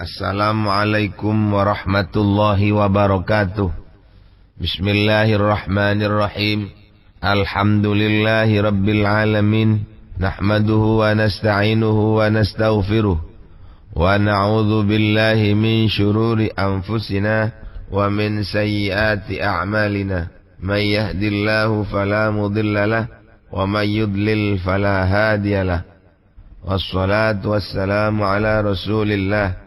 Assalamualaikum warahmatullahi wabarakatuh. Bismillahirrahmanirrahim. Alhamdulillahi rabbil alamin. Nahmaduhu wa nasta'inuhu wa nastaghfiruh. Wa na'udzu billahi min syururi anfusina wa min sayyiati a'malina. May yahdillahu fala mudhillalah wa may yudlil fala hadiyalah. Wassalatu wassalamu ala Rasulillah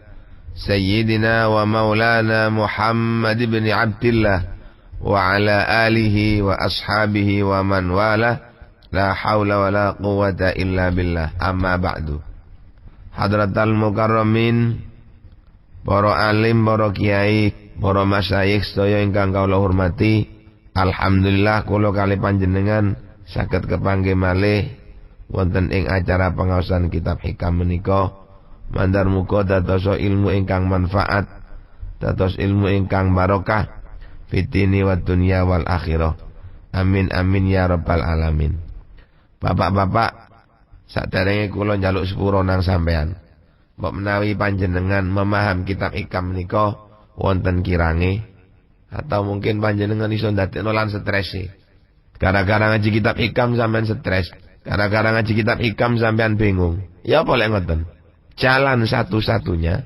Sayyidina wa maulana Muhammad ibn Abdillah wa ala alihi wa ashabihi wa man wala la hawla wa la quwwata illa billah. Amma ba'du. Hadratal mukarramin, para alim, para kiai, para masyayikh sedaya ingkang kula hormati, alhamdulillah kula kali panjenengan saged kepanggih malih wonten ing acara pengaosan kitab hikam menika. Mandar muga dados ilmu ingkang manfaat, dados ilmu ingkang barokah fitini wa dunya wal akhirah. Amin amin ya rabbal alamin. Bapak-bapak, saderenge kula njaluk sepuro nang sampean. Mbok menawi panjenengan memaham kitab hikam menika wonten kirange, atau mungkin panjenengan iso ndadekno lan strese. Gara-gara ngaji kitab hikam sampean stres, gara-gara ngaji kitab hikam sampean bingung. Ya apa lek ngoten? Jalan satu-satunya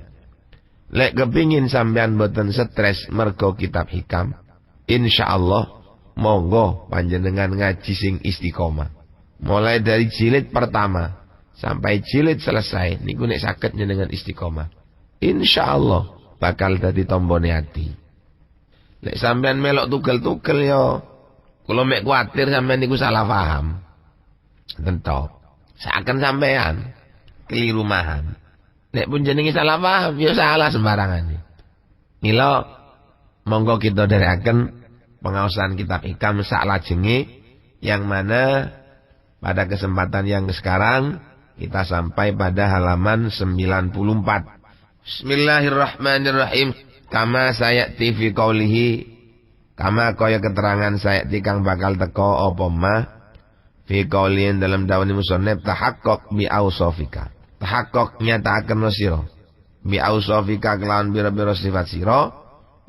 lek kepingin sampean boten stres mergo kitab hikam, insyaallah monggo panjenengan ngaji sing istiqomah. Mulai dari jilid pertama sampai jilid selesai niku nek saged njenengan istiqomah, insyaallah bakal dadi tombone ati. Lek sampean melok tugel-tugel yo, kula mek kuwatir sampean niku salah paham. Tentu seakan sampean keliru maham. Nek pun jenenge salah paham, ya salah sembarangan. Mila monggo kita dherekaken pengaosan kitab hikam saklajenge, yang mana pada kesempatan yang sekarang kita sampai pada halaman 94. Bismillahirrahmanirrahim. Kama sayati fi qaulihi, kama kaya keterangan sayati kang bakal teko apa ma fi qaulin dalam dawuh musannif tahaqqaq bi ausofika. Tahakkok nyatakaken sira bi ausofika kelawan bira-bira sifat sira,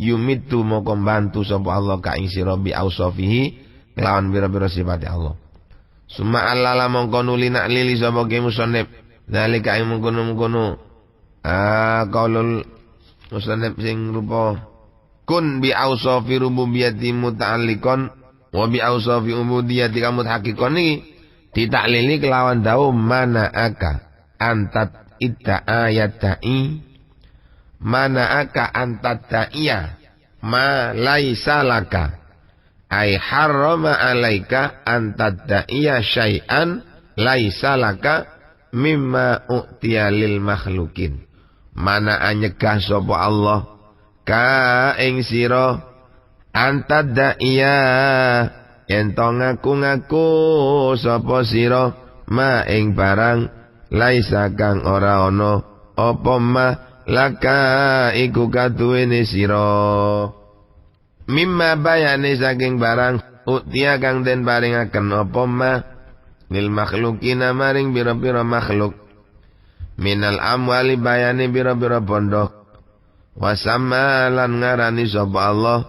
yumitu moko bantu sapa Allah ka ing sira bi ausofihi kelawan bira-bira sifat Allah. Summa allala mongko nuli nak lili sapa ke musannif zalika ing mengkono-mengkono qaulul musannif sing rupa kun bi ausofi rububiyyati muta'alliqan wa bi ausofi ubudiyyati mutahaqqiqan iki ditaklili kelawan dawuh mana aka antat idda'ayata'i, mana aka antat da'iya ma laisa laka, ay harrama alaika antat da'iya syai'an laisa laka mimma u'tiya lil makhlukin. Mana anyegah sapa Allah ka ing sira antat da'iya ento ngaku-ngaku sapa sira ma ing barang laisa kang ora ana apa ma laka iku kaduwene sira mimma bayane saking barang utia kang den paringaken apa ma lil makhlukina maring bira-bira makhluk minal amwali bayane bira-bira bondo wasama lan ngarani sapa Allah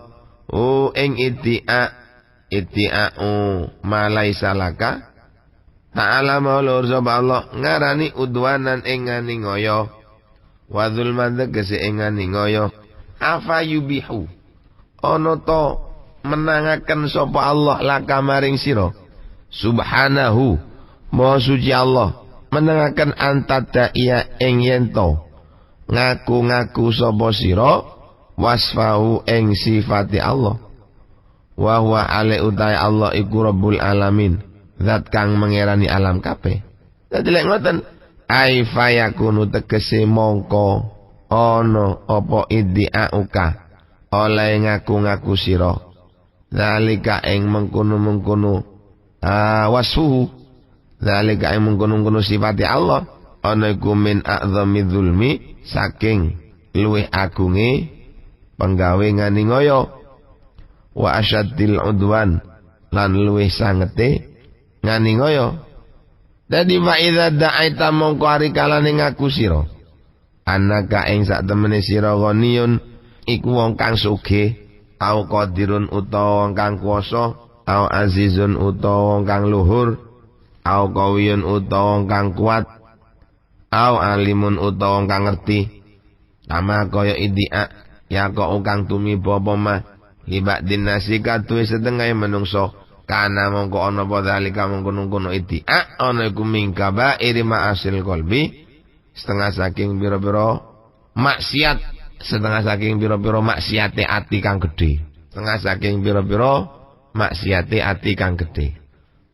ing ittia'u ma laisa laka ta'ala maulur sapa Allah ngarani udwanan ing ngani ngoyo wa zulman tegese ing ngani ngoyo afa yubihu ana to menangaken sapa Allah laka maring sira subhanahu maha suci Allah menangaken antada iya ing yento ngaku-ngaku sapa sira wasfahu ing sifati Allah wa huwa ale utai Allah iku rabbul alamin, zat kang mengerani alam kabeh. Dadi lek ngoten ai fayakunu tegese mongko ana apa iddi'auka oleh ngaku-ngaku sira zalika ing mengkono-mengkono wasfuhu zalika ing mengkono-mengkono sifati Allah ana iku min a'zami dzulmi saking luwih agunge penggawe ngani ngoyo wa asyaddil udwan lan luwih sangete ngani ngoyo. Dadi fa idza da'aita mongko ari kalane ngaku sira Anaka ing sak temene sira ghaniyun iku wong kang sugih, au qadirun utawa wong kang kuwasa, au azizun utawa wong kang luhur, au qawiyun utawa wong kang kuat, au alimun utawa wong kang ngerti. Kama kaya idia ya kok kang tumiba apa mah libak dinasika tuwe setengah menungso kana mongko ana apa dalika mongko-mongko idia ana iku mingkaba iri ma'asil qalbi setengah saking pira-pira maksiat, setengah saking pira-pira maksiate ati kang gedhe, setengah saking pira-pira maksiate ati kang gedhe.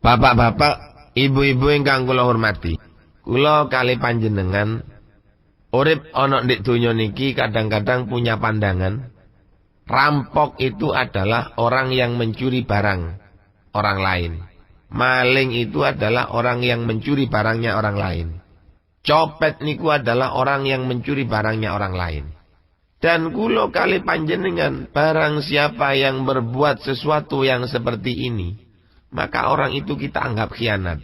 Bapak-bapak, ibu-ibu ingkang kula hormati, kula kali panjenengan urip ana ndek donya niki kadang-kadang punya pandangan rampok itu adalah orang yang mencuri barang orang lain. Maling itu adalah orang yang mencuri barangnya orang lain. Copet niku adalah orang yang mencuri barangnya orang lain. Dan kula kali panjenengan, barang siapa yang berbuat sesuatu yang seperti ini, maka orang itu kita anggap khianat.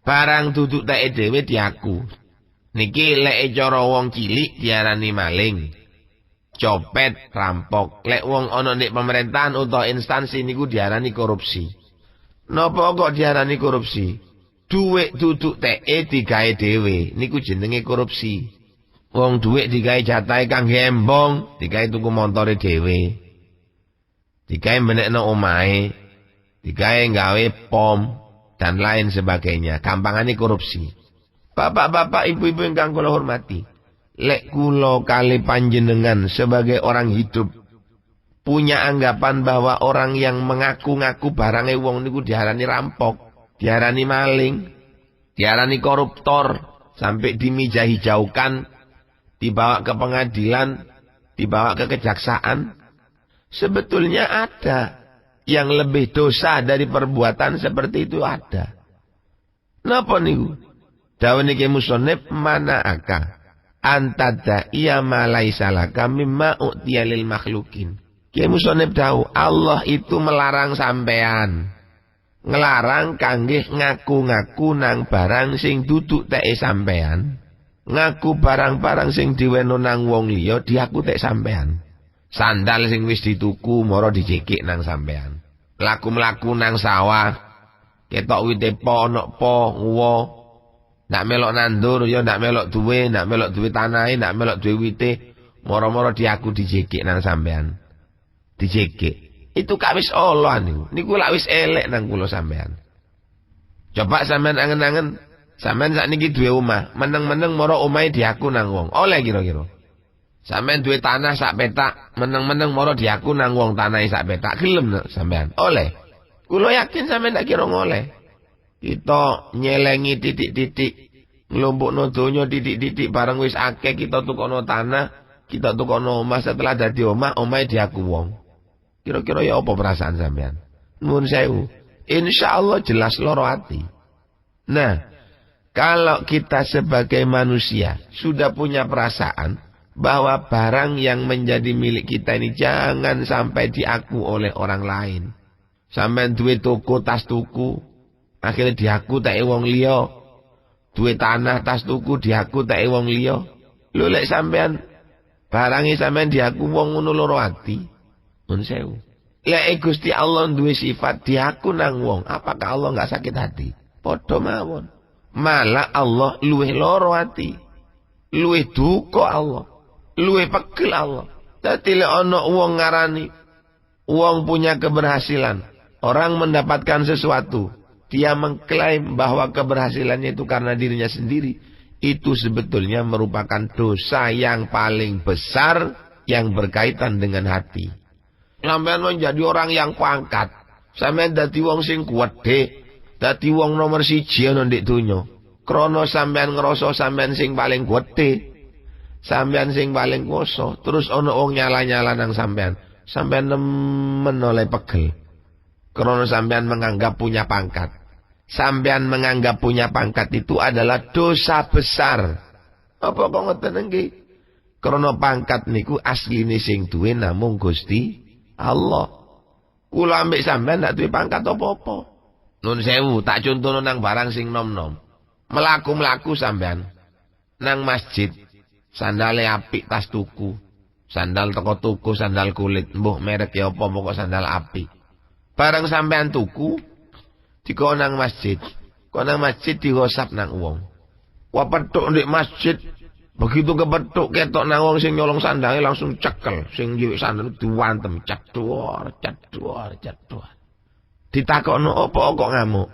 Barang duduk teke dhewe diaku. Niki lek cara wong cilik diarani maling, copet, rampok. Lek wong ana nek pemerintahan utawa instansi niku diarani korupsi. Napa kok diarani korupsi? Duit duduk teke digawe dhewe, niku jenenge korupsi. Wong duit digawe jatahe kang gembong, digawe tuku montore dhewe. Digawe menekno omahe, digawe gawe pom dan lain sebagainya. Gampangane korupsi. Bapak-bapak, ibu-ibu ingkang kula hormati, lek kula kali panjenengan sebagai orang hidup punya anggapan bahwa orang yang mengaku-ngaku barange wong niku diarani rampok, diarani maling, diarani koruptor, sampai dimijahi jauhkan, dibawa ke pengadilan, dibawa ke kejaksaan. Sebetulnya ada yang lebih dosa dari perbuatan seperti itu ada. Napa niku? Dawuh niki musannif mana aka antada iya malaisalaka mimma u'tiya lil makhlukin. Ki musannif dawuh Allah itu melarang sampean ngelarang kangge ngaku-ngaku nang barang sing duduk teke sampean, ngaku barang-barang sing diweno nang wong liya diaku tek sampean. Sandal sing wis dituku mara dicekik nang sampean. Mlaku-mlaku nang sawah ketok wite po ana po nguwa. Nak melok nandur, ya nak melok duwe tanahe, nak melok duwe wite, moro-moro diaku dijekik nang sampean. Dijekik. Itu kak wis Allah niku. Niku lak wis elek nang kula sampean. Coba sampean angen-angen, sampean sakniki duwe omah, meneng-meneng moro omahe diaku nang wong. Oleh kira-kira. Sampean duwe tanah sak petak, meneng-meneng moro diaku nang wong tanahe sak petak. Gelem sampean? Oleh. Kula yakin sampean tak kira ngoleh. Kita nyelengi titik-titik, nglumpukno donya titik-titik bareng wis akeh kita tukono tanah, kita tukono omah, setelah dadi omah, omahe diaku wong. Kira-kira ya apa perasaan sampean? Nuwun sewu. Insyaallah jelas loro ati. Nah, kalau kita sebagai manusia sudah punya perasaan bahwa barang yang menjadi milik kita ini jangan sampai diaku oleh orang lain. Sampean duwe toko tas tuku, akhirnya diaku teke wong liya. Duwe tanah tas tuku diaku teke wong liya. Lho lek sampean barange sampean diaku wong ngono loro ati. Mun sewu. Lek Gusti Allah duwe sifat diaku nang wong, apakah Allah enggak sakit hati? Padha mawon. Malah Allah luwih loro ati. Luwih duka Allah. Luwih pegel Allah. Dadi lek ana wong ngarani wong punya keberhasilan, orang mendapatkan sesuatu, dia mengklaim bahwa keberhasilannya itu karena dirinya sendiri. Itu sebetulnya merupakan dosa yang paling besar yang berkaitan dengan hati. Sampeyan menjadi orang yang pangkat, sampeyan dadi wong sing gedhe, dadi wong nomor 1 ana ndek donya. Krana sampeyan ngrasa sampeyan sing paling gedhe, sampeyan sing paling kuwasa, terus ana wong nyala-nyala nang sampeyan. Sampeyan nemen oleh pegel. Krana sampeyan menganggap punya pangkat. Sampeyan menganggap punya pangkat itu adalah dosa besar. Apa kok ngoten nggih? Krana pangkat niku asline sing duwe namung Gusti Allah. Kula ambek sampeyan ndak duwe pangkat apa-apa. Nun sewu, tak contohno nang barang sing nom-nom. Melaku-melaku sampeyan nang masjid. Sandale apik tas tuku. Sandal teko tuku, sandal kulit. Mbuh merek ya apa pokok sandal apik. Bareng sampean tuku dikon nang masjid. Kok nang masjid digosap nang wong. Wah petuk ndek masjid. Begitu kepethuk ketok nang wong sing nyolong sandale langsung cekel. Sing njiwik sandal diwantem caduor. Ditakokno apa kok ngamuk?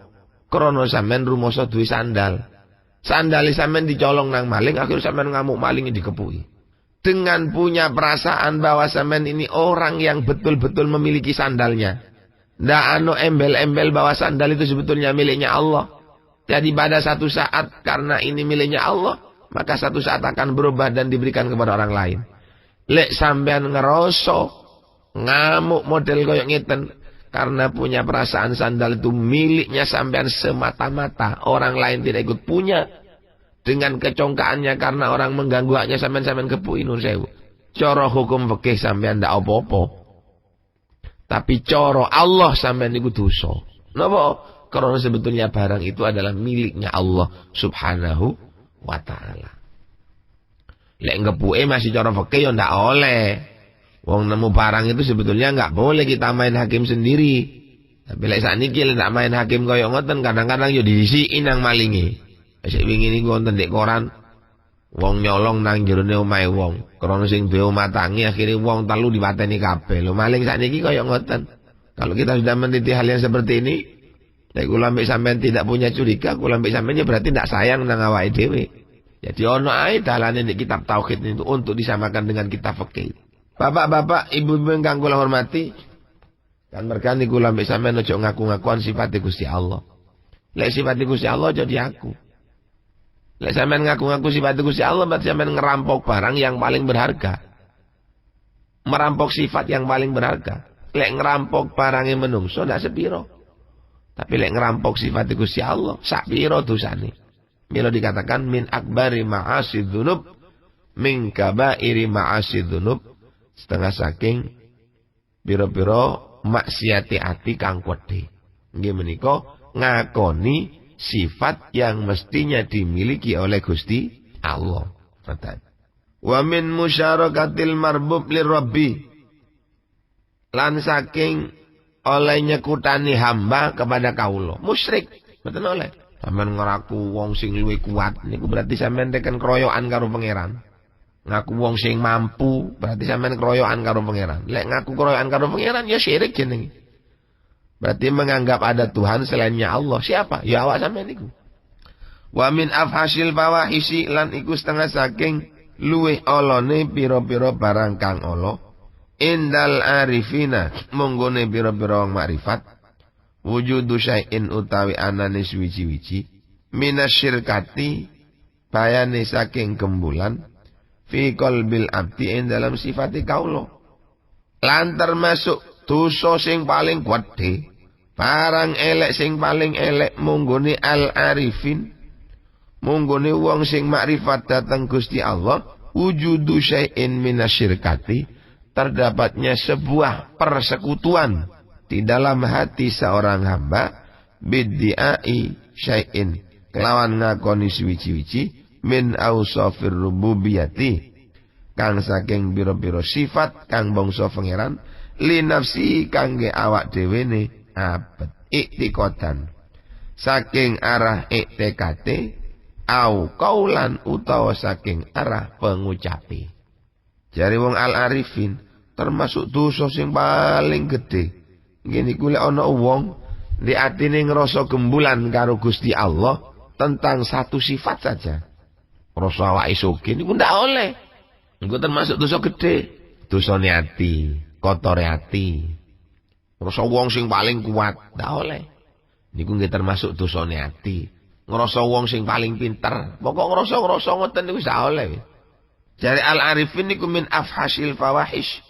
Krana sampean rumoso duwe sandal. Sandale sampean dicolong nang maling, akhir sampean ngamuk maling dikepuki. Dengan punya perasaan bahwa sampean ini orang yang betul-betul memiliki sandalnya. Ndak anu embel-embel bahwa sandal itu sebetulnya miliknya Allah. Jadi pada satu saat karena ini miliknya Allah, maka satu saat akan berubah dan diberikan kepada orang lain. Lek sampean ngeroso, ngamuk model koyok ngeten, karena punya perasaan sandal itu miliknya sampean semata-mata, orang lain tidak ikut punya. Dengan kecongkaannya karena orang mengganggu haknya sampean kepuki nun sewu. Cara hukum fikih sampean ndak apa-apa. Tapi cara Allah sampean niku dosa. Napa? Karena sebetulnya barang itu adalah miliknya Allah Subhanahu wa taala. Lek ngepuke masih cara fikih ya ndak oleh. Wong nemu barang itu sebetulnya nggak boleh kita main hakim sendiri. Tapi lek sakniki ndak main hakim koyo ngoten kadang-kadang yo disisiin nang malingi. Sik wingi niku wonten ndek koran wong nyolong nang jerone omahe wong. Krana sing duwe omah tangi akhire wong telu dipateni kabeh. Lho maling sakniki koyo ngoten. Kalau kita sudah meneliti hal yang seperti ini, lek kula mbek sampean tidak punya curiga, kula mbek sampean ya berarti ndak sayang nang awake dhewe. Jadi ono ae dalane ndek kitab tauhid itu untuk disamakan dengan kitab fikih. Bapak-bapak, ibu-ibu ingkang kula hormati, kan mergane kula mbek sampean aja ngaku-ngakuan sifat Gusti Allah. Lek sifat Gusti Allah jadi aku. Lek sampean ngaku-ngaku sifat Gusti Allah berarti sampean ngerampok barang yang paling berharga. Merampok sifat yang paling berharga. Lek ngerampok barangnya menungso ndak sepiro. Tapi lek ngerampok sifat Gusti Allah sak piro dosane. Mila dikatakan min akbari ma'asid dzunub min kabairi ma'asid dzunub. Setengah saking piro-piro maksiati ati kang wedhe. Nggih menika ngakoni sifat yang mestinya dimiliki oleh Gusti Allah. Wa min musyarakatil marbub lirabbi. Lan saking oleh nyekutani hamba kepada kaulo. Musyrik. Mboten oleh. Sampeyan ngeraku wong sing luwih kuat niku berarti sampeyan teken keroyokan karo pangeran. Ngaku wong sing mampu berarti sampeyan keroyokan karo pangeran. Lek ngaku keroyokan karo pangeran ya syirik jenenge. Berarti menganggap ada Tuhan selainnya Allah. Siapa? Ya awak sampeyan niku. Wa min afhasil fawahisi lan iku setengah saking luwih olone pira-pira barang kang ala. Indal arifina monggone pira-pira wong makrifat. Wujudu syai'in utawi anane suwi-wiji minasyirkati bayane saking gembulan fi qalbil abdi ing dalam sifate kaula. Lan termasuk dosa sing paling gedhe, barang elek sing paling elek munggone al-arifin, munggone wong sing makrifat datang Gusti Allah, wujudu syai'in minasyirkati, terdapatnya sebuah persekutuan di dalam hati seorang hamba biddi'ai syai'in kelawan ngakoni suwi-wiji min ausafir rububiyati kang saking biro-biro sifat kang bangsa pangeran li nafsi kangge awak dhewe ne abet iktikodan saking arah iktikate au kaulan utawa saking arah pengucapi. Jari wong al-arifin termasuk dosa sing paling gedhe. Gini kule ana wong di atine ngrasa gembulan karo Gusti Allah tentang satu sifat saja. Rasa awake sugih niku ndak oleh. Niku termasuk dosa gedhe. Dosane ati, kotore ati. Ngrasa wong sing paling kuat ndak oleh. Niku nggih termasuk dosane ati. Ngrasa wong sing paling pinter, pokok ngrasa ngoten niku ndak oleh. Jare al-arifin niku min afhasil fawahish.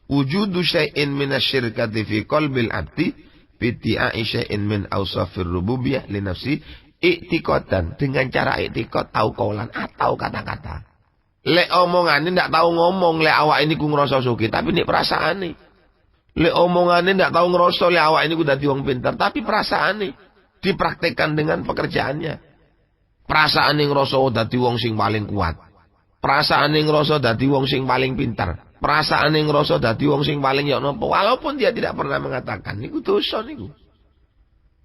Wujudu syai'in minasyirkati fi qalbil abdi biddi'ai syai'in min awsafir rububiyah li nafsi i'tiqadan dengan cara i'tiqad au qaulan atau kata-kata. Lek omongane ndak tahu ngomong lek awak ini ku ngrasa sugih tapi nek perasaane. Lek omongane ndak tahu ngrasa lek awak ini ku dadi wong pinter tapi perasaane dipraktekkan dengan pekerjaannya. Perasaane ngrasa dadi wong sing paling kuat. Perasaane ngrasa dadi wong sing paling pintar. Perasaane ngrasa dadi wong sing paling ya napa, walaupun dia tidak pernah mengatakan niku dosa niku.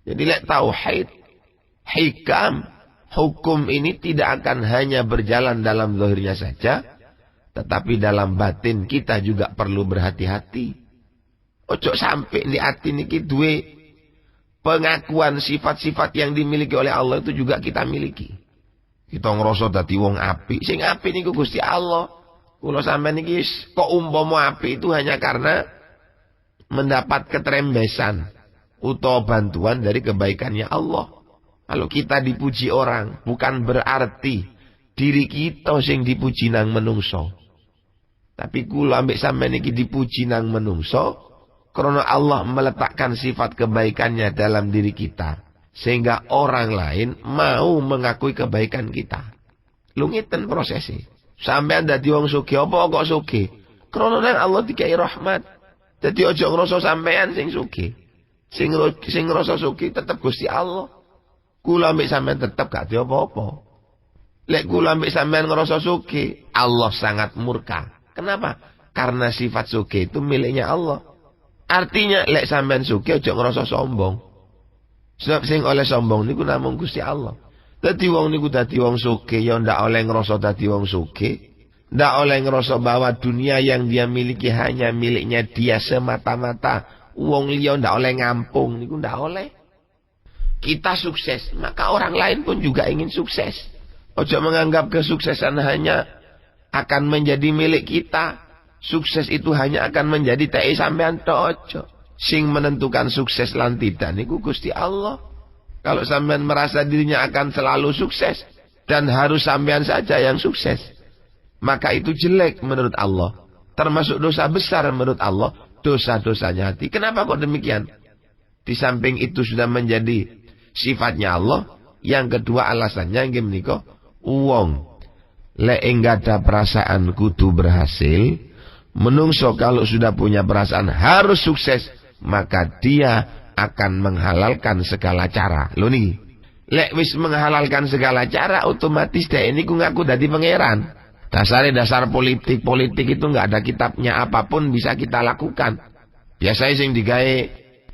Jadi lek tauhid, hikam, hukum ini tidak akan hanya berjalan dalam zahirnya saja, tetapi dalam batin kita juga perlu berhati-hati. Ojo sampai di hati niki duwe pengakuan sifat-sifat yang dimiliki oleh Allah itu juga kita miliki. Kita ngerasa dadi wong apik. Sing apik niku Gusti Allah. Kula sampean niki kok umpama apik itu hanya karena mendapat ketrembesan utawa bantuan dari kebaikannya Allah. Kalau kita dipuji orang, bukan berarti diri kita sing dipuji nang menungso. Tapi kula ambek sampean niki dipuji nang menungso karena Allah meletakkan sifat kebaikannya dalam diri kita. Sehingga orang lain mau mengakui kebaikan kita. Lu ngiten prosesnya. Sampean dadi wong sugih apa kok sugih? Krana nang Allah dikai rahmat. Dadi aja ngrasa sampean sing sugih. Sing ngrasa sugih tetep Gusti Allah. Kula ambek sampean tetep gak apa-apa. Lek kula ambek sampean ngrasa sugih, Allah sangat murka. Kenapa? Karena sifat sugih itu miliknya Allah. Artinya lek sampean sugih aja ngrasa sombong. Sebab sing oleh sombong niku namung Gusti Allah. Dadi wong niku dadi wong sugih ya ndak oleh ngrasa dadi wong sugih, ndak oleh ngrasa bahwa dunia yang dia miliki hanya miliknya dia semata-mata. Wong liya ndak oleh ngampung niku ndak oleh. Kita sukses, maka orang lain pun juga ingin sukses. Ojo menganggap kesuksesan hanya akan menjadi milik kita. Sukses itu hanya akan menjadi tei sampean tok ojo. Sing menentukan sukses lan tidak niku Gusti Allah. Kalau sampean merasa dirinya akan selalu sukses dan harus sampean saja yang sukses, maka itu jelek menurut Allah. Termasuk dosa besar menurut Allah, dosa-dosanya hati. Kenapa kok demikian? Di samping itu sudah menjadi sifatnya Allah. Yang kedua alasannya nggih menika wong lek enggak ada perasaan kudu berhasil. Menungso kalau sudah punya perasaan harus sukses, maka dia akan menghalalkan segala cara. Lho nih, lek wis menghalalkan segala cara, otomatis dia ini ku ngaku dadi pangeran. Dasar politik itu nggak ada kitabnya, apapun bisa kita lakukan. Biasanya sing digawe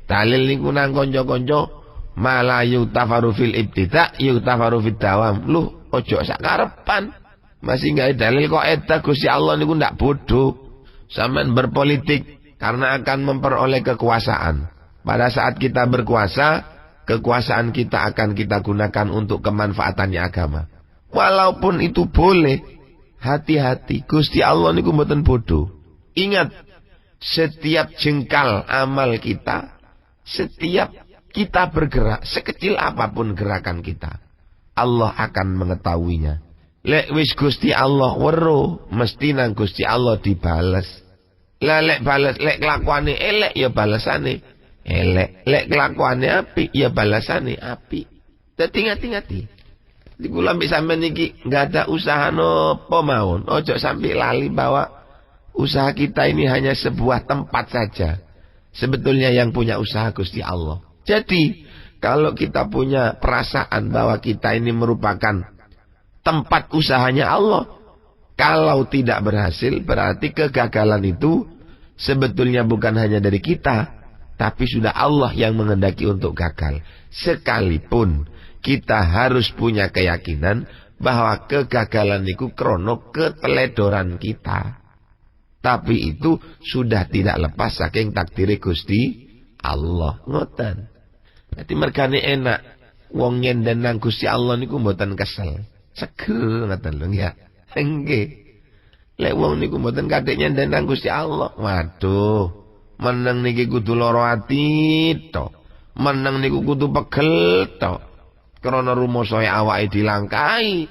dalil niku nang konco-konco, mala yutafaru fil ibtida yutafaru fid dawam. Loh, ojo sakarepan. Masih nggak dalil kok eta Gusti Allah niku ndak bodoh. Sampean berpolitik karena akan memperoleh kekuasaan. Pada saat kita berkuasa, kekuasaan kita akan kita gunakan untuk kemanfaatannya agama. Walaupun itu boleh, hati-hati. Gusti Allah niku mboten bodoh. Ingat, setiap jengkal amal kita, setiap kita bergerak, sekecil apapun gerakan kita, Allah akan mengetahuinya. Lek wis Gusti Allah weruh, mesti nang Gusti Allah dibales. Lah lek bales, lek kelakuane elek ya balesane elek. Lek kelakuane apik ya balasane apik. Dadi ngati-ngati. Di kula mbek sampean niki enggak ada usaha napa mawon. Ojo sampai lali bahwa usaha kita ini hanya sebuah tempat saja. Sebetulnya yang punya usaha Gusti Allah. Jadi, kalau kita punya perasaan bahwa kita ini merupakan tempat usahanya Allah, kalau tidak berhasil berarti kegagalan itu sebetulnya bukan hanya dari kita, tapi sudah Allah yang menghendaki untuk gagal. Sekalipun kita harus punya keyakinan bahwa kegagalan itu krono keteledoran kita, tapi itu sudah tidak lepas saking takdir Gusti Allah. Ngoten. Jadi mergane enak wong nyenden nang Gusti Allah niku mboten kesel. Seger ngoten lho ya. Nggih. Lek wong niku mboten kadek nyenden nang Gusti Allah, waduh, meneng niki kudu lara ati to. Meneng niku kudu pegel to. Krana rumasa awake dilangkai.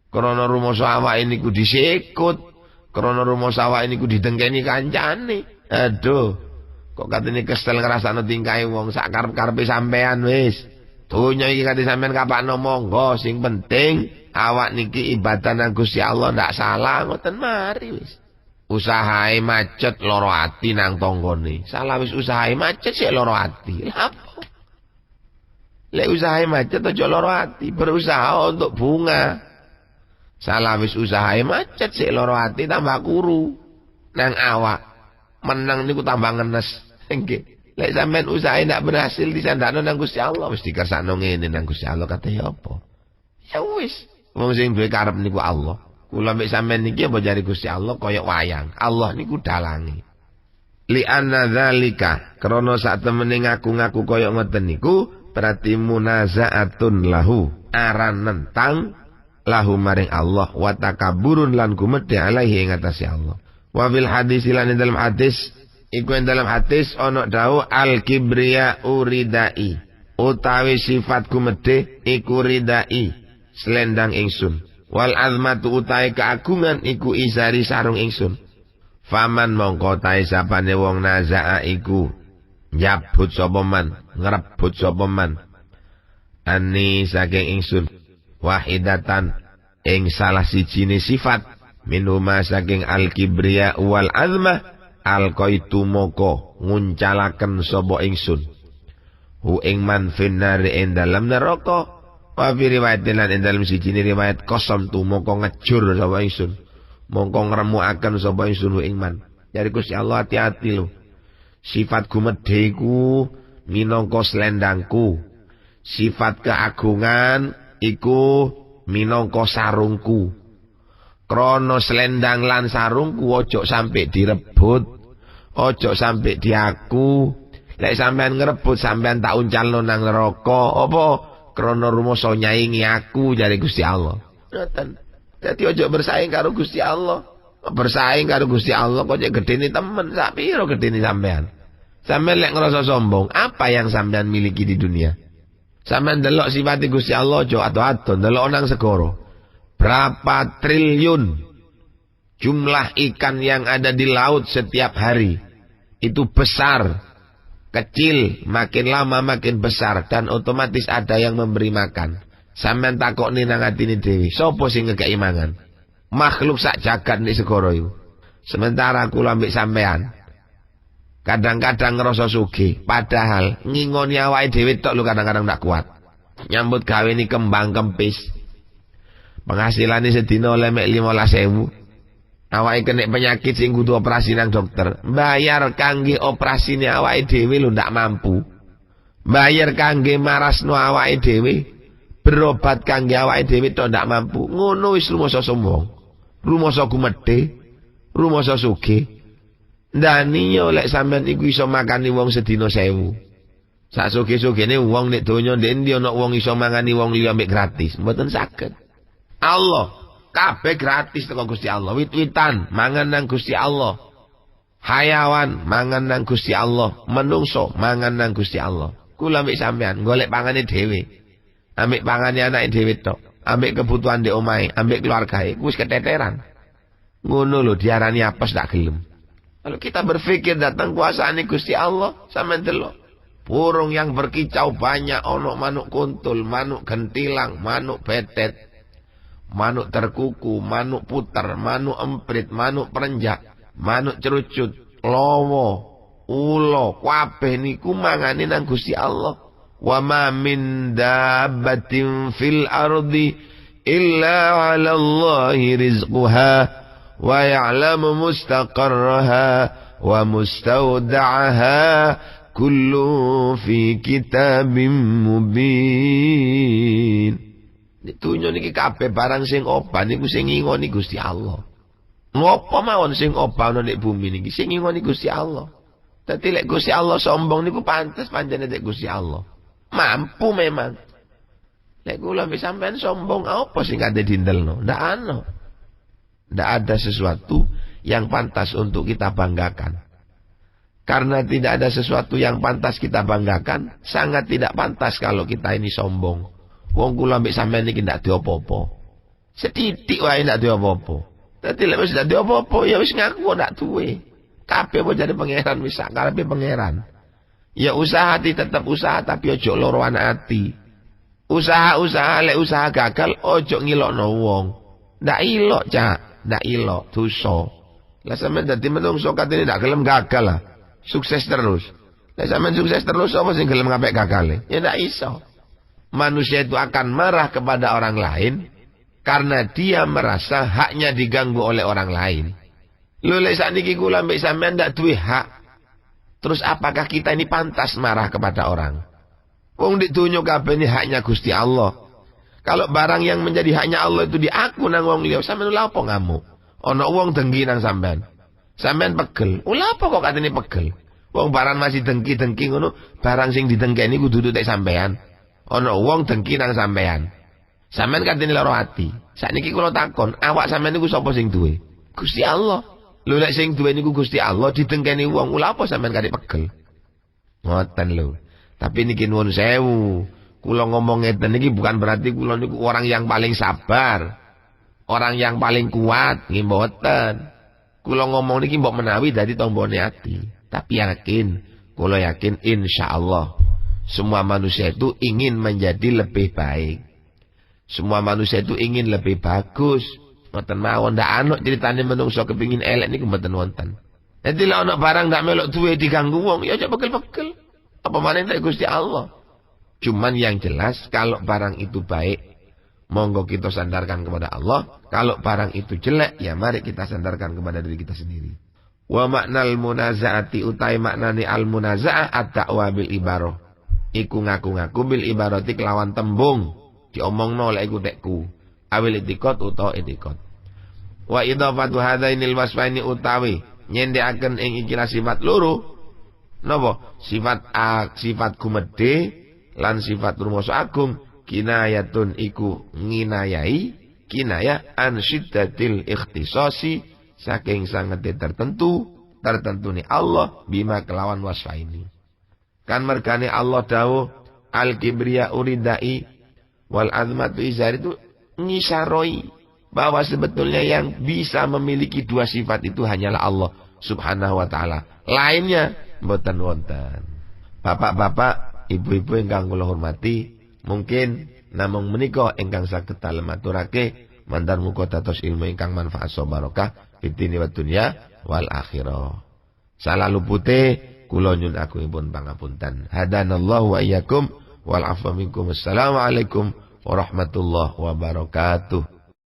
Krana rumasa awake niku disikut. Krana rumasa awake niku didengkeni kancane. Aduh, kok katene kesel ngrasakno tingkahe wong sak karep-karepe sampean wis. Donya iki kate sampean kapakno monggo, sing penting awak niki ibadah nang Gusti Allah ndak salah, ngoten mari wis. Usahae macet lara ati nang tanggane. Salah wis usahae macet sik lara ati. Lha apa? Lek usahae macet aja lara ati, berusaha untuk bunga. Salah wis usahae macet sik loro ati tambah kuru. Nang awak menang niku tambah ngenes. Nggih. Lek sampean usahae ndak berhasil disandakno nang Gusti Allah wis dikersakno ngene nang Gusti Allah kate ya apa? Ya wis. Wong sing duwe karep niku Allah. Kula mek sampean niki apa jari Gusti Allah kaya wayang. Allah niku dalange. Li anna dzalika krana sak temene ngaku-ngaku kaya ngoten niku berarti munazaatun lahu aran nentang lahu maring Allah wa takaburun lan gumedhe alaihi ing atase Allah. Wa fil hadis lan dalam hadis iku dalam hadis ana dawuh al kibriya uridai utawi sifat gumedhe iku ridai selendang ingsun wal azmatu utawi keagungan iku isari sarung ingsun. Faman mongko tae sapane wong nazaa iku njabut sapa man ngrebut sapa man ani saking ingsun wahidatan ing salah sijine sifat minuma saking al-kibriya wal azmah al-qaitu moko nguncalaken sapa ingsun hu ing man finnar ing dalem neraka wa fi riwayatin lan ing dalem sijine riwayat kosam tu moko ngejur sapa ingsun mongko ngremukaken sapa ingsun hu ing man. Jadi Gusti Allah hati-hati lho. Sifat gumedhe iku minangka slendangku. Sifat keagungan iku minangka sarungku. Krana slendang lan sarungku ojo sampai direbut, ojo sampai diaku. Lek sampean ngrebut sampean tak uncalno nang neraka. Apa krana rumasa nyaingi aku jare Gusti Allah. Ngoten. Dadi ojo bersaing karo Gusti Allah. Bersaing karo Gusti Allah kok cek gedene temen sak piro gedene sampean. Sampean lek ngerasa sombong, apa yang sampean miliki di dunia? Sampean delok sifat Gusti Allah ojo ado-ado, delok nang segara. Berapa triliun jumlah ikan yang ada di laut setiap hari. Itu besar, kecil, makin lama makin besar dan otomatis ada yang memberi makan. Sampean takokne nang atine dhewe, sapa sing ngekeki mangan? Makhluk sak jagat nek segara iku. Sementara kula ambek sampean kadang-kadang ngerasa sugih, padahal ngingoni awake dhewe tok lho kadang-kadang ndak kuat. Nyambut gawe ni kembang kempis. Penghasilane sedina oleh mek 15.000. Awake kena penyakit sing kudu operasi nang dokter. Bayar kangge operasine awake dhewe lho ndak mampu. Bayar kangge marasno awake dhewe. Berobat kangge awake dhewe tok ndak mampu. Ngono wis rumasa sombong. Rumasa gumedhe, rumasa sugih. Ndani yo lek sampean iku iso makani wong sedina 1.000. Sak sugih-sugihne wong nek donya ndek endi ana wong iso mangani wong liya mek gratis. Mboten saged. Allah kabeh gratis teko Gusti Allah. Wit-witan mangan nang Gusti Allah. Hayawan mangan nang Gusti Allah. Menungso mangan nang Gusti Allah. Kula mek sampean golek pangane dhewe. Ambek pangane anake dhewe tok. Ambek kebutuhan ndek omahe, ambek keluargae, wis keteteran. Ngono lho diarani apes ndak gelem. Kalau kita berpikir datang kuasaan Gusti Allah, sampean delok. Burung yang berkicau banyak, ono manuk kuntul, manuk gentilang, manuk betet, manuk terkuku, manuk puter, manuk emprit, manuk perenjak, manuk cerucut, lowo, ulo, kabeh niku mangane nang Gusti Allah. Wa ma min dabbatin fil ardi illa 'ala Allahi rizquha wa ya'lamu mustaqarraha wa mustawda'aha kullu fi kitabim mubin. Ditunjuk niki kabeh barang sing obah niku sing ngingoni Gusti Allah. Ngopo mawon sing obah ana nek bumi niki sing ngingoni Gusti Allah. Dadi lek Gusti Allah sombong niku pantes pancene nek Gusti Allah. Mampu memang. Lek kula mbek sampean sombong apa sing kate dindelno? Ndak ana. Ndak ada sesuatu yang pantas untuk kita banggakan. Karena tidak ada sesuatu yang pantas kita banggakan, sangat tidak pantas kalau kita ini sombong. Wong kula mbek sampean iki ndak diopo-opo. Setitik wae ndak diopo-opo. Dadi lek wis ndak diopo-opo ya wis ngaku ndak duwe. Kabeh apa jadi pangeran wis sak karepe pangeran. Ya usaha tetap usaha tapi ojo loroan ati. Usaha-usaha lek usaha gagal ojo ngilokno wong. Ndak ilok, Cak. Ndak ilok, dosa. Lah sampean dadi menungso katene ndak gelem gagal lah. Sukses terus. Lek sampean sukses terus apa sing gelem ngapik gagale? Ya ndak iso. Manusia itu akan marah kepada orang lain Karena dia merasa haknya diganggu oleh orang lain. Lho lek sakniki kula mbek sampean ndak duwe hak. Terus apakah kita ini pantas marah kepada orang? Wong di dunya kabeh ini haknya Gusti Allah. Kalau barang yang menjadi haknya Allah itu diaku nang wong liya, sampean lha apa ngamuk? Ana wong dengki nang sampean. Sampean pegel. Lha apa kok katene pegel? Wong barang masih dengki-dengki ngono, barang sing didengkeni kudu tek sampean. Ana wong dengki nang sampean. Sampean katene lara ati. Sakniki kula takon, awak sampean niku sapa sing duwe? Gusti Allah. Lho lek sing duwe niku Gusti Allah didengkeni wong, lha apa sampean kate pegel? Ngoten lho. Tapi niki nuwun sewu. Kula ngomong ngeten niki bukan berarti kula niku orang yang paling sabar. Orang yang paling kuat, nggih mboten. Kula ngomong niki mbok menawi dadi tombone ati. Tapi yakin, kula yakin insyaallah semua manusia itu ingin menjadi lebih baik. Semua manusia itu ingin lebih bagus. Mboten mawon ndak ana critane menungso kepingin elek niku mboten wonten. Dadi lek ana barang ndak melok duwe diganggu wong, ya aja pegel-pegel. Apa maneh nek Gusti Allah. Cuman yang jelas kalau barang itu baik, monggo kita sandarkan kepada Allah. Kalau barang itu jelek, ya mari kita sandarkan kepada diri kita sendiri. Wa maknal munazaati utai maknane al munaza'ah at-ta'wa bil ibarah. Iku ngaku-ngaku bil ibarati kelawan tembung. Diomongno lek iku tekku. Awil itikot utawa itikot. Wa idhafatu hadainil wasfaini utawi nyendhekaken ing ikilah sifat loro. Napa? Sifat gumedhe lan sifat rumasa agung kinayatun iku nginayai kinaya an syiddatil ikhtisasi saking sanget tertentuni Allah bima kelawan wasfaini. Kan mergane Allah dawuh al kibriya uridai wal azmatu izar itu ngisaroi bahwa sebetulnya yang bisa memiliki dua sifat itu hanyalah Allah subhanahu wa ta'ala. Lainnya mboten wonten. Bapak-bapak, ibu-ibu ingkang kula hormati, mungkin namung menika ingkang saged dalem aturake mandar muga dados ilmu ingkang manfaat so barokah fitini wa dunya wal akhirah. Salah lupute kula nyuwun agungipun pangapunten. Hadanallahu wa iyyakum wal afwa minkum. Assalamualaikum warahmatullahi wabarakatuh.